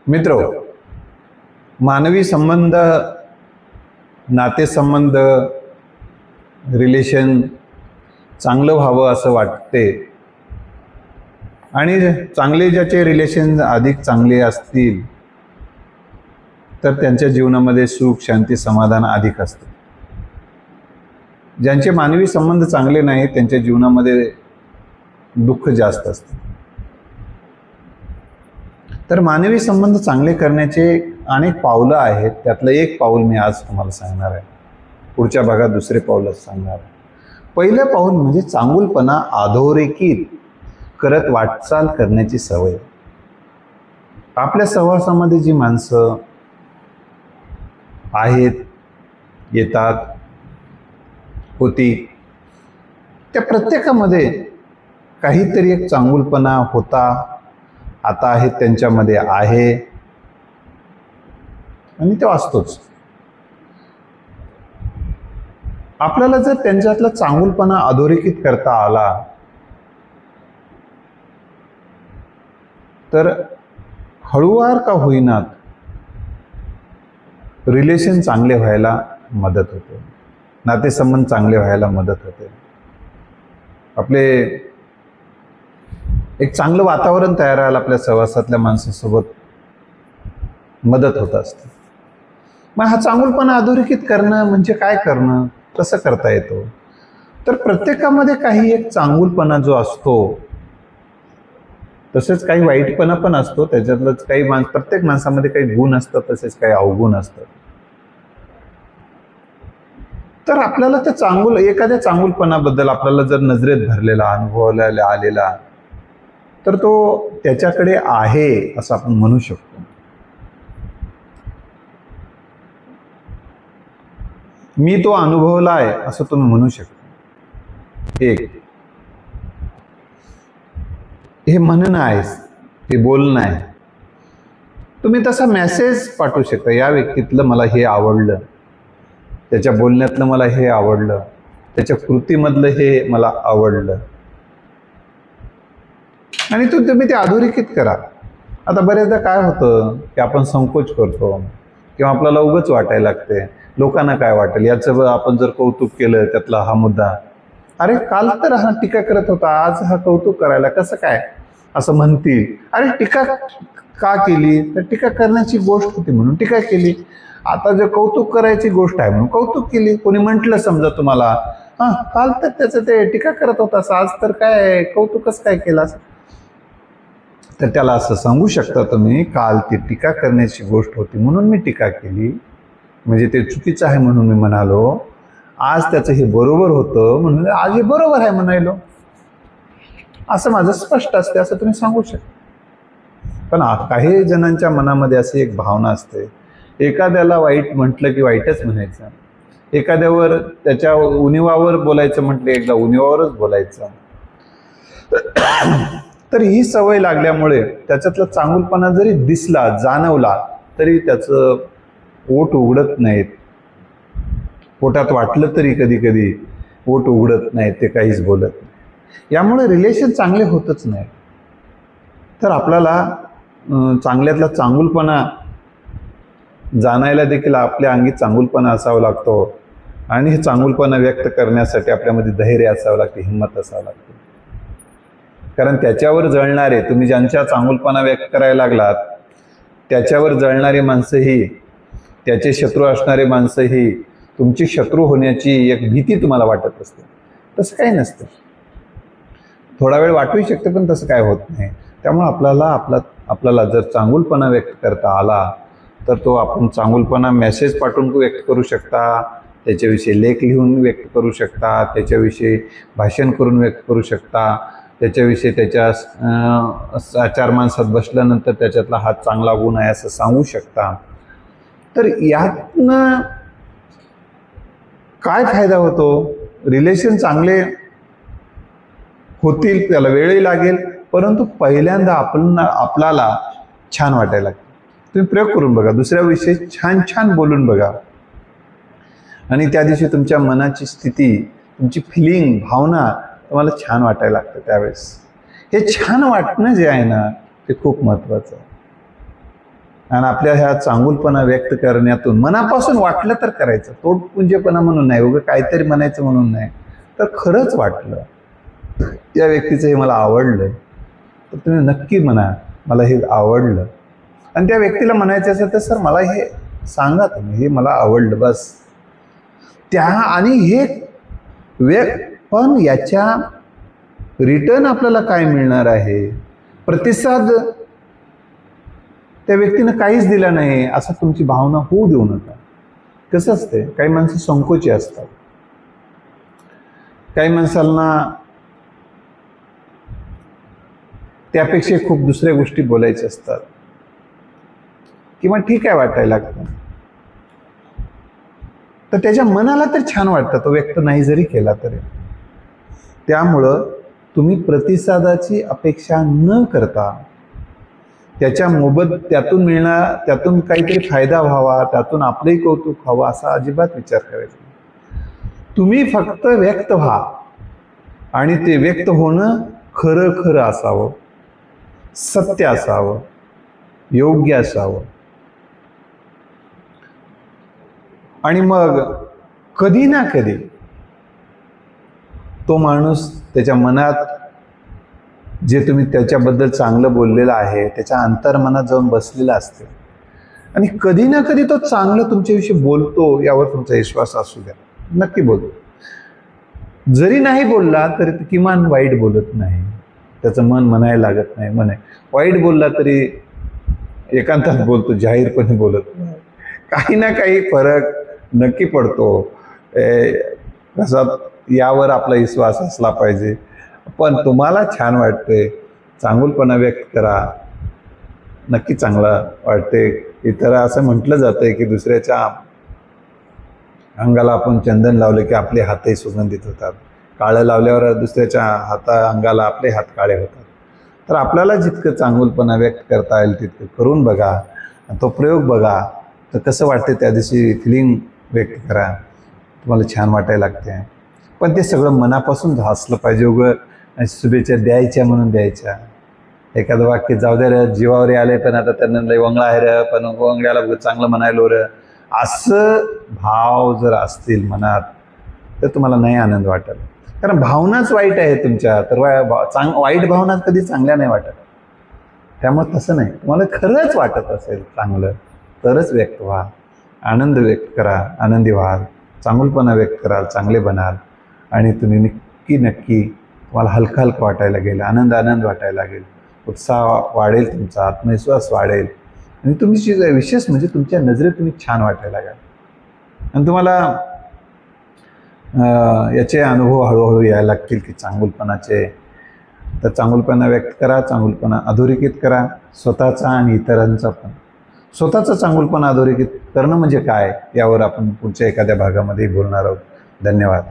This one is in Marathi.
मित्र, मानवी संबंध, नातेसंबंध, रिलेशन चांगलं व्हावं असं वाटते आणि चांगले ज्याचे रिलेशन अधिक चांगले असतील तर त्यांच्या जीवनामध्ये सुख, शांती, समाधान अधिक असते. ज्यांचे मानवी संबंध चांगले नाहीत त्यांच्या जीवनामध्ये दुःख जास्त असते. तर मानवी संबंध चांगले करण्याचे अनेक पावलं आहेत. त्यातलं एक पाऊल मी आज तुम्हाला सांगणार आहे. पुढच्या भागात दुसरे पाऊलच सांगणार आहे. पहिलं पाऊल म्हणजे चांगुलपणा अधोरेखित करत वाटचाल करण्याची सवय. आपल्या सहवासामध्ये जी माणसं आहेत, येतात, होती, त्या प्रत्येकामध्ये काहीतरी एक चांगुलपणा होता, आता आहे, त्यांच्यामध्ये आहे आणि तो असतोच. आपल्याला जर त्यांच्यातला चांगुलपणा अधोरेखित करता आला तर हळूवार का होईनात रिलेशन चांगले व्हायला मदत होते, नातेसंबंध चांगले व्हायला मदत होते. आपले एक चांगलं वातावरण तयार व्हायला आपल्या सहवासातल्या माणसासोबत मदत होत असते. मग हा चांगुलपणा अधोरेखित करणं म्हणजे काय करणं, कसं करता येतो? तर प्रत्येकामध्ये काही एक चांगुलपणा जो असतो, तसेच काही वाईटपणा पण असतो. त्याच्यातलंच काही प्रत्येक माणसामध्ये काही गुण असतात, तसेच काही अवगुण असतात. तर आपल्याला त्या एखाद्या चांगुलपणाबद्दल आपल्याला जर नजरेत भरलेला, अनुभवायला आलेला, तर तो त्याच्याकडे आहे असं आपण म्हणू शकतो. मी तो अनुभवला आहे असं तुम्ही म्हणू शकता. एक हे म्हणणं आहे, हे बोलणं आहे. तुम्ही तसा मेसेज पाठवू शकता, या व्यक्तीतलं मला हे आवडलं, त्याच्या बोलण्यातलं मला हे आवडलं, त्याच्या कृतीमधलं हे मला आवडलं, आणि तुम्ही ते अधोरेखित करा. आता बरेचदा काय होतं की आपण संकोच करतो किंवा आपल्याला उगाच वाटायला लागते, लोकांना काय वाटेल याचं आपण जर कौतुक केलं, त्यातला हा मुद्दा, अरे काल तर हा टीका करत होता, आज हा कौतुक करायला कसं काय असं म्हणतील. अरे टीका का केली? तर टीका करण्याची गोष्ट होती म्हणून टीका केली. आता जर कौतुक करायची गोष्ट आहे म्हणून कौतुक केली. कोणी म्हटलं समजा तुम्हाला, काल तर त्याचं ते टीका करत होता, आज तर काय कौतुकच काय केला, तर त्याला असं सांगू शकता तुम्ही, काल ती टीका करण्याची गोष्ट होती म्हणून मी टीका केली, म्हणजे ते चुकीचं आहे म्हणून मी म्हणालो. आज त्याचं हे बरोबर होतं म्हणून आज हे बरोबर आहे म्हणायलो. असं माझं स्पष्ट असते, असं तुम्ही सांगू शकता. पण काही जणांच्या मनामध्ये अशी एक भावना असते, एखाद्याला वाईट म्हटलं की वाईटच म्हणायचं, एखाद्यावर त्याच्या उणिवावर बोलायचं म्हटलं एकदा उणिवावरच बोलायचं. तर ही सवय लागल्यामुळे त्याच्यातला चांगुलपणा जरी दिसला, जाणवला, तरी त्याचं ओठ उघडत नाहीत. पोटात वाटलं तरी कधी कधी ओठ उघडत नाहीत, ते काहीच बोलत नाही. यामुळे रिलेशन चांगले होतच नाही. तर आपल्याला चांगल्यातला चांगुलपणा जाणायला देखील आपल्या अंगी चांगुलपणा असावा लागतो, आणि हे चांगुलपणा व्यक्त करण्यासाठी आपल्यामध्ये धैर्य असावं लागते, हिंमत असावं लागते. कारण त्याच्यावर जळणारे, तुम्ही ज्यांच्या चांगुलपणा व्यक्त करायला लागलात त्याच्यावर जळणारी माणसंही, त्याचे शत्रू असणारे माणसंही तुमची शत्रू होण्याची एक भीती तुम्हाला वाटत असते. तसं काही नसतं. थोडा वेळ वाटूही शकते पण तसं काय होत नाही. त्यामुळे आपल्याला जर चांगुलपणा व्यक्त करता आला तर तो आपण चांगुलपणा मेसेज पाठवून व्यक्त करू शकता, त्याच्याविषयी लेख लिहून व्यक्त करू शकता, त्याच्याविषयी भाषण करून व्यक्त करू शकता, त्याच्याविषयी त्याच्या चार माणसात बसल्यानंतर त्याच्यातला हा चांगला गुण आहे असं सांगू शकता. तर यातनं काय फायदा होतो? रिलेशन चांगले होतील, त्याला वेळही लागेल, परंतु पहिल्यांदा आपल्याला छान वाटायला लागतं. तुम्ही प्रयोग करून बघा, दुसऱ्याविषयी छान छान बोलून बघा, आणि त्या दिवशी तुमच्या मनाची स्थिती, तुमची फिलिंग, भावना तुम्हाला छान वाटायला लागतं. त्यावेळेस हे छान वाटणं जे आहे ना, ते खूप महत्त्वाचं आहे. आणि आपल्या ह्या चांगुलपणा व्यक्त करण्यातून मनापासून वाटलं तर करायचं, तोटपुंजेपणा म्हणून नाही, उगं काहीतरी म्हणायचं म्हणून नाही, तर खरंच वाटलं त्या व्यक्तीचं हे मला आवडलं तर तुम्ही नक्की म्हणा मला हे आवडलं. आणि त्या व्यक्तीला म्हणायचं असेल तर सर मला हे सांगा तुम्ही, हे मला आवडलं बस. आणि हे पण याच्या रिटर्न आपल्याला काय मिळणार आहे? प्रतिसाद त्या व्यक्तीनं काहीच दिला नाही असं तुमची भावना होऊ देऊ नका. कसं असते, काही माणसं संकोची असतात, काही माणसांना त्यापेक्षा खूप दुसऱ्या गोष्टी बोलायच्या असतात किंवा ठीक आहे वाटायला लागतं, तर त्याच्या मनाला तर छान वाटतं तो व्यक्त नाही जरी केला तरी. त्यामुळं तुम्ही प्रतिसादाची अपेक्षा न करता त्याच्या त्यातून काहीतरी फायदा व्हावा, त्यातून आपलंही कौतुक व्हावं असा अजिबात विचार करायचा. तुम्ही फक्त व्यक्त व्हा आणि ते व्यक्त होणं खरं खरं असावं, सत्य असावं, योग्य असावं. आणि मग कधी ना कधी तो माणूस त्याच्या मनात जे तुम्ही त्याच्याबद्दल चांगलं बोललेलं आहे त्याच्या अंतर्मनात जाऊन बसलेला असते आणि कधी ना कधी तो चांगलं तुमच्याविषयी बोलतो यावर तुमचा विश्वास असू द्या, नक्की बोलतो. जरी नाही बोलला तरी किमान वाईट बोलत नाही, त्याचं मन म्हणायला लागत नाही. वाईट बोलला तरी एकांतात बोलतो, जाहीरपणे बोलत नाही. काही ना काही फरक नक्की पडतो. कसा यावर आपला विश्वास असला पाहिजे. पण तुम्हाला छान वाटते, चांगुलपणा व्यक्त करा, नक्की चांगलं वाटते. इतर असं म्हटलं जातं की दुसऱ्याच्या अंगाला आपण चंदन लावले की आपले हातही सुगंधित होतात, काळं लावल्यावर दुसऱ्याच्या अंगाला आपले हात काळे होतात. तर आपल्याला जितकं चांगुलपणा व्यक्त करता येईल तितकं करून बघा, तो प्रयोग बघा, तर कसं वाटते त्या दिवशी फिलिंग व्यक्त करा, तुम्हाला छान वाटायला लागते. पण ते सगळं मनापासून असलं पाहिजे. उगं शुभेच्छा द्यायच्या म्हणून द्यायच्या. एखादं वाक्य जाऊ द्या रे, जीवावर आले पण आता त्यांना लई वंगळा आहे रे, पण वंगळ्याला चांगलं म्हणायलो रे, असं भाव जर असतील मनात तर तुम्हाला नाही आनंद वाटेल. कारण भावनाच वाईट आहे तुमच्या, तर वाईट भावना कधी चांगल्या नाही वाटत. त्यामुळे तसं नाही, तुम्हाला खरंच वाटत असेल चांगलं तरच व्यक्त व्हा, आनंद व्यक्त करा, आनंदी व्हाल, चांगुलपणा व्यक्त कराल, चांगले बनाल आणि तुम्ही नक्की तुम्हाला हलकं हलकं वाटायला लागेल, आनंद वाटायला लागेल, उत्साह वाढेल, तुमचा आत्मविश्वास वाढेल आणि तुमची विशेष म्हणजे तुमच्या नजरेत तुम्ही छान वाटायला लागाल आणि तुम्हाला याचे अनुभव हळूहळू यायला लागतील की चांगुलपणाचे. तर चांगुलपणा व्यक्त करा, चांगुलपणा अधोरेखित करा, स्वतःचा आणि इतरांचा पण. स्वतःचा चांगुलपणा अधोरेखित करणं म्हणजे काय यावर आपण पुढच्या एखाद्या भागामध्ये बोलणार आहोत. धन्यवाद.